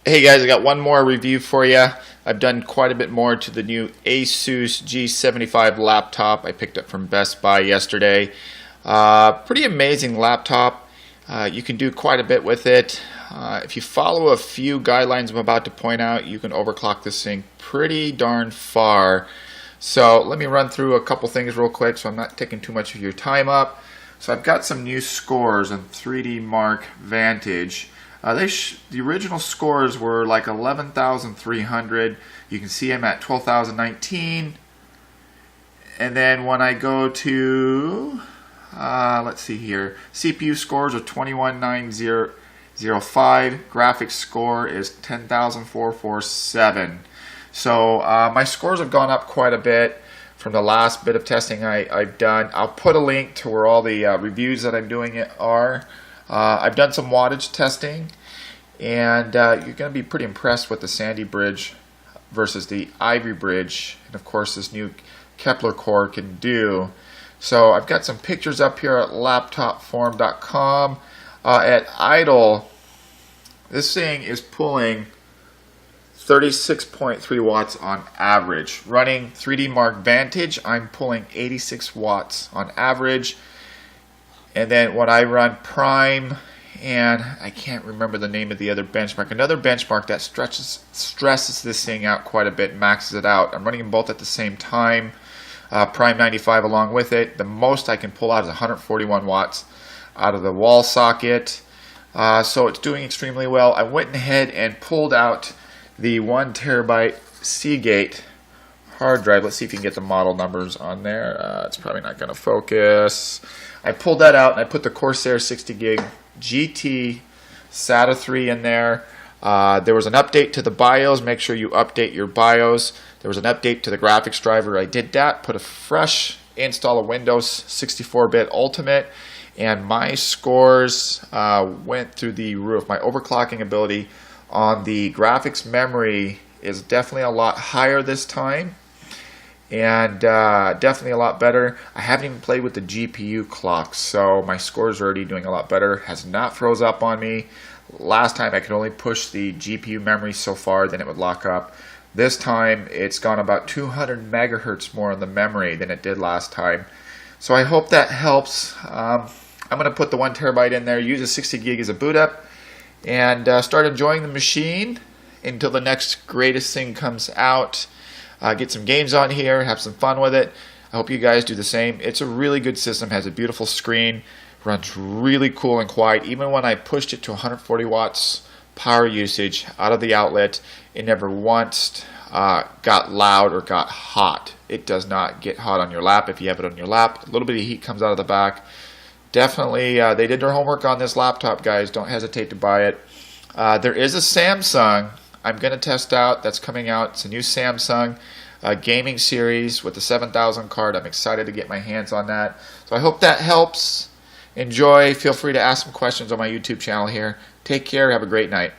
Hey guys, I got one more review for you. I've done quite a bit more to the new Asus G75 laptop I picked up from Best Buy yesterday. Pretty amazing laptop. You can do quite a bit with it. If you follow a few guidelines I'm about to point out, you can overclock this thing pretty darn far. So let me run through a couple things real quick so I'm not taking too much of your time up. So I've got some new scores on 3D Mark Vantage. The original scores were like 11,300. You can see I'm at 12,019. And then when I go to, let's see here, CPU scores are 21,905. Graphics score is 10,447. So my scores have gone up quite a bit from the last bit of testing I've done. I'll put a link to where all the reviews that I'm doing are. I've done some wattage testing, and you're going to be pretty impressed with the Sandy Bridge versus the Ivory Bridge, and of course this new Kepler core can do. So I've got some pictures up here at laptopforum.com. At idle, this thing is pulling 36.3 watts on average. Running 3D Mark Vantage, I'm pulling 86 watts on average. And then when I run Prime, and I can't remember the name of the other benchmark, another benchmark that stresses this thing out quite a bit, maxes it out. I'm running them both at the same time. Prime 95 along with it. The most I can pull out is 141 watts out of the wall socket. So it's doing extremely well. I went ahead and pulled out the 1 terabyte Seagate hard drive. Let's see if you can get the model numbers on there. It's probably not going to focus. I pulled that out and I put the Corsair 60 gig GT SATA 3 in there. There was an update to the BIOS. Make sure you update your BIOS. There was an update to the graphics driver. I did that. Put a fresh install of Windows 64-bit Ultimate, and my scores went through the roof. My overclocking ability on the graphics memory is definitely a lot higher this time, and definitely a lot better. I haven't even played with the GPU clock, so my scores are already doing a lot better. Has not froze up on me. Last time I could only push the GPU memory so far, then it would lock up. This time it's gone about 200 megahertz more on the memory than it did last time. So I hope that helps. I'm going to put the 1 terabyte in there, use a 60 gig as a boot up, and start enjoying the machine until the next greatest thing comes out. Get some games on here, have some fun with it. I hope you guys do the same. It's a really good system, has a beautiful screen, runs really cool and quiet. Even when I pushed it to 140 watts power usage out of the outlet, it never once got loud or got hot. It does not get hot on your lap if you have it on your lap. A little bit of heat comes out of the back. Definitely, they did their homework on this laptop, guys. Don't hesitate to buy it. There is a Samsung I'm going to test out that's coming out. It's a new Samsung gaming series with the 7000 card. I'm excited to get my hands on that. So I hope that helps. Enjoy. Feel free to ask some questions on my YouTube channel here. Take care. Have a great night.